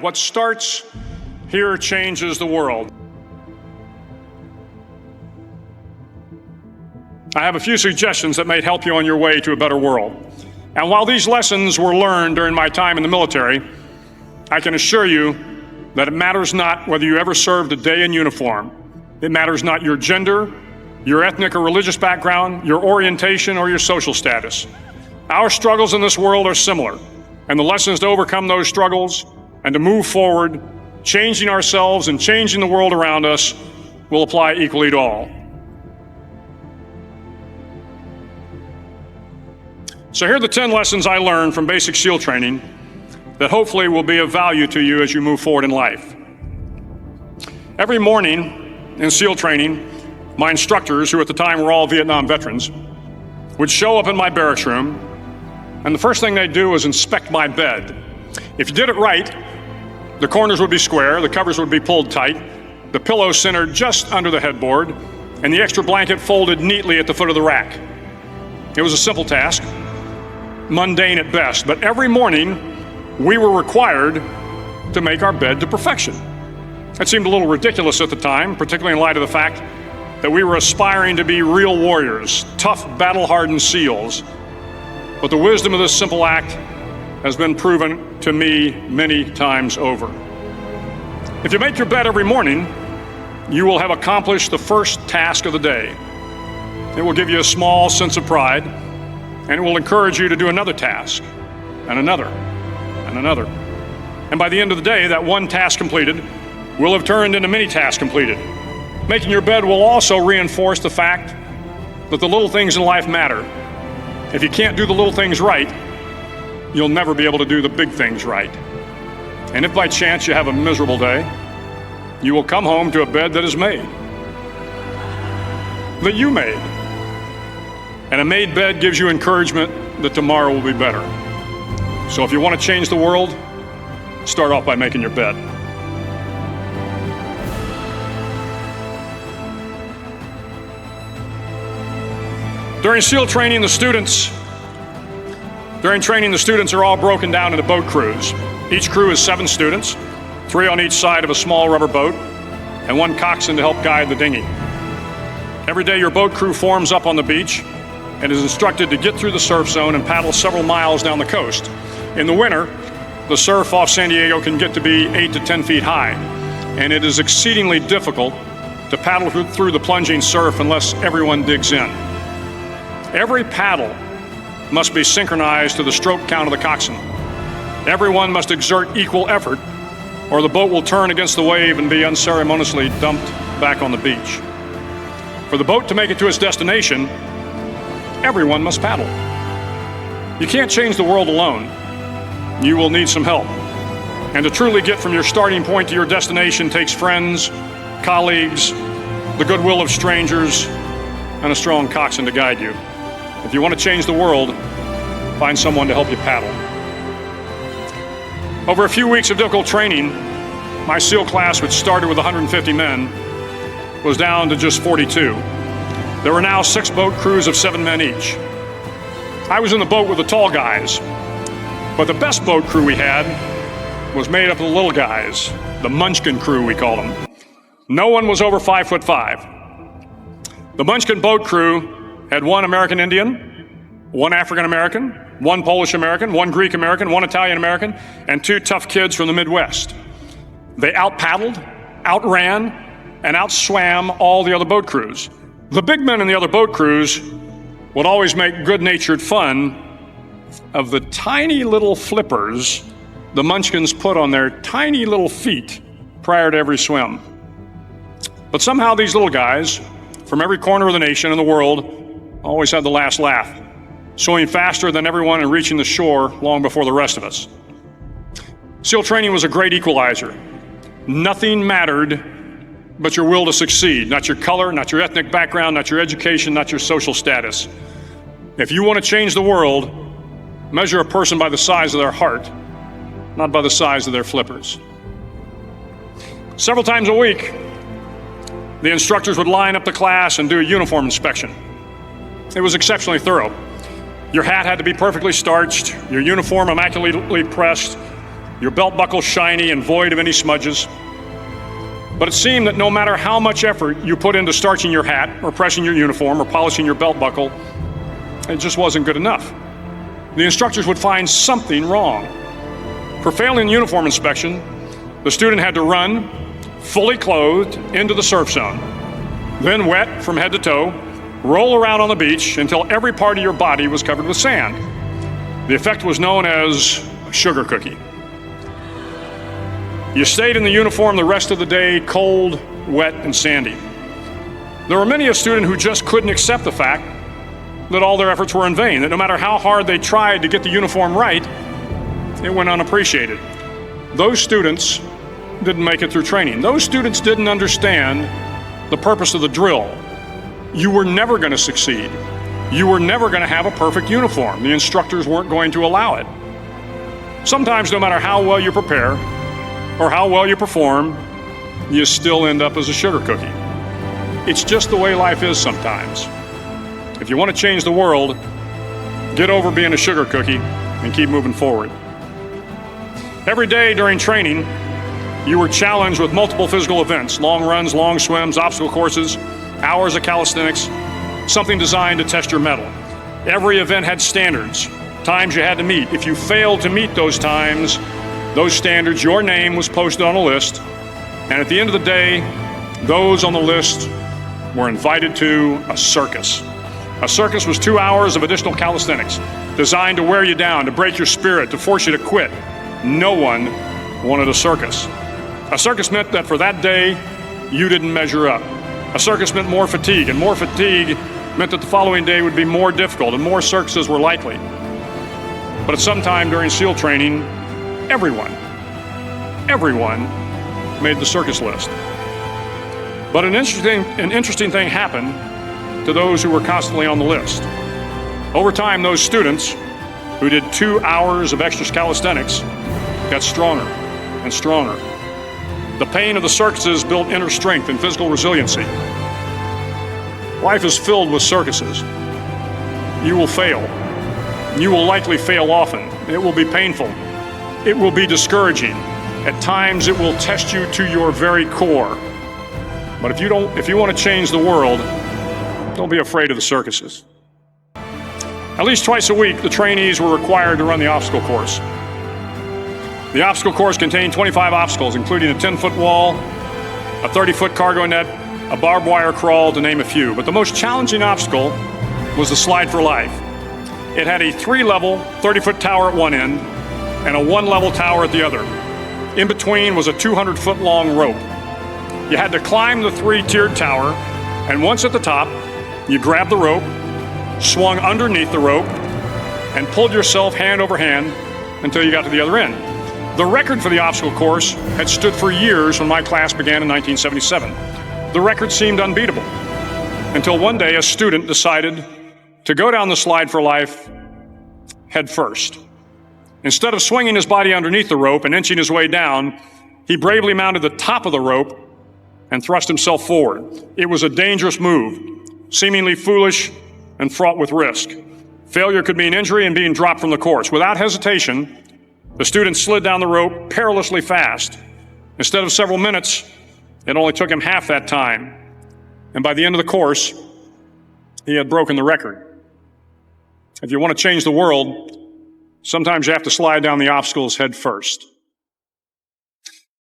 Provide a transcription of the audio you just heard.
What starts here changes the world. I have a few suggestions that may help you on your way to a better world. And while these lessons were learned during my time in the military, I can assure you that it matters not whether you ever served a day in uniform. It matters not your gender, your ethnic or religious background, your orientation, or your social status. Our struggles in this world are similar, and the lessons to overcome those struggles and to move forward, changing ourselves and changing the world around us, will apply equally to all. So here are the 10 lessons I learned from basic SEAL training that hopefully will be of value to you as you move forward in life. Every morning in SEAL training, my instructors, who at the time were all Vietnam veterans, would show up in my barracks room, and the first thing they'd do was inspect my bed. If you did it right, the corners would be square, the covers would be pulled tight, the pillow centered just under the headboard, and the extra blanket folded neatly at the foot of the rack. It was a simple task, mundane at best, but every morning we were required to make our bed to perfection. It seemed a little ridiculous at the time, particularly in light of the fact that we were aspiring to be real warriors, tough, battle-hardened SEALs. But the wisdom of this simple act has been proven to me many times over. If you make your bed every morning, you will have accomplished the first task of the day. It will give you a small sense of pride, and it will encourage you to do another task, and another, and another. And by the end of the day, that one task completed will have turned into many tasks completed. Making your bed will also reinforce the fact that the little things in life matter. If you can't do the little things right, you'll never be able to do the big things right. And if by chance you have a miserable day, you will come home to a bed that is made, that you made. And a made bed gives you encouragement that tomorrow will be better. So if you want to change the world, start off by making your bed. During SEAL training, the students are all broken down into boat crews. Each crew is 7 students, 3 on each side of a small rubber boat, and 1 coxswain to help guide the dinghy. Every day your boat crew forms up on the beach and is instructed to get through the surf zone and paddle several miles down the coast. In the winter, the surf off San Diego can get to be 8 to 10 feet high, and it is exceedingly difficult to paddle through the plunging surf unless everyone digs in. Every paddle must be synchronized to the stroke count of the coxswain. Everyone must exert equal effort, or the boat will turn against the wave and be unceremoniously dumped back on the beach. For the boat to make it to its destination, everyone must paddle. You can't change the world alone. You will need some help. And to truly get from your starting point to your destination takes friends, colleagues, the goodwill of strangers, and a strong coxswain to guide you. If you want to change the world, find someone to help you paddle. Over a few weeks of difficult training, my SEAL class, which started with 150 men, was down to just 42. There were now 6 boat crews of 7 men each. I was in the boat with the tall guys, but the best boat crew we had was made up of the little guys, the Munchkin crew, we called them. No one was over 5'5". The Munchkin boat crew had 1 American Indian, 1 African American, 1 Polish American, 1 Greek American, 1 Italian American, and 2 tough kids from the Midwest. They out-paddled, outran, and outswam all the other boat crews. The big men in the other boat crews would always make good-natured fun of the tiny little flippers the Munchkins put on their tiny little feet prior to every swim. But somehow these little guys from every corner of the nation and the world always had the last laugh, swimming faster than everyone and reaching the shore long before the rest of us. SEAL training was a great equalizer. Nothing mattered but your will to succeed, not your color, not your ethnic background, not your education, not your social status. If you want to change the world, measure a person by the size of their heart, not by the size of their flippers. Several times a week, the instructors would line up the class and do a uniform inspection. It was exceptionally thorough. Your hat had to be perfectly starched, your uniform immaculately pressed, your belt buckle shiny and void of any smudges. But it seemed that no matter how much effort you put into starching your hat or pressing your uniform or polishing your belt buckle, it just wasn't good enough. The instructors would find something wrong. For failing the uniform inspection, the student had to run, fully clothed, into the surf zone. Then wet from head to toe, roll around on the beach until every part of your body was covered with sand. The effect was known as a sugar cookie. You stayed in the uniform the rest of the day, cold, wet, and sandy. There were many a student who just couldn't accept the fact that all their efforts were in vain, that no matter how hard they tried to get the uniform right, it went unappreciated. Those students didn't make it through training. Those students didn't understand the purpose of the drill. You were never going to succeed. You were never going to have a perfect uniform. The instructors weren't going to allow it. Sometimes, no matter how well you prepare or how well you perform, you still end up as a sugar cookie. It's just the way life is sometimes. If you want to change the world, get over being a sugar cookie and keep moving forward. Every day during training, you were challenged with multiple physical events: long runs, long swims, obstacle courses, hours of calisthenics, something designed to test your mettle. Every event had standards, times you had to meet. If you failed to meet those times, those standards, your name was posted on a list, and at the end of the day, those on the list were invited to a circus. A circus was 2 hours of additional calisthenics, designed to wear you down, to break your spirit, to force you to quit. No one wanted a circus. A circus meant that for that day, you didn't measure up. A circus meant more fatigue, and more fatigue meant that the following day would be more difficult, and more circuses were likely. But at some time during SEAL training, everyone made the circus list. But an interesting thing happened to those who were constantly on the list. Over time, those students who did 2 hours of extra calisthenics got stronger and stronger. The pain of the circuses built inner strength and physical resiliency. Life is filled with circuses. You will fail. You will likely fail often. It will be painful. It will be discouraging. At times, it will test you to your very core. But if you want to change the world, don't be afraid of the circuses. At least twice a week, the trainees were required to run the obstacle course. The obstacle course contained 25 obstacles, including a 10-foot wall, a 30-foot cargo net, a barbed wire crawl, to name a few. But the most challenging obstacle was the slide for life. It had a 3-level, 30-foot tower at one end and a 1-level tower at the other. In between was a 200-foot-long rope. You had to climb the 3-tiered tower, and once at the top, you grabbed the rope, swung underneath the rope, and pulled yourself hand over hand until you got to the other end. The record for the obstacle course had stood for years when my class began in 1977. The record seemed unbeatable until one day a student decided to go down the slide for life head first. Instead of swinging his body underneath the rope and inching his way down, he bravely mounted the top of the rope and thrust himself forward. It was a dangerous move, seemingly foolish and fraught with risk. Failure could mean injury and being dropped from the course. Without hesitation, the student slid down the rope perilously fast. Instead of several minutes, it only took him half that time. And by the end of the course, he had broken the record. If you want to change the world, sometimes you have to slide down the obstacles head first.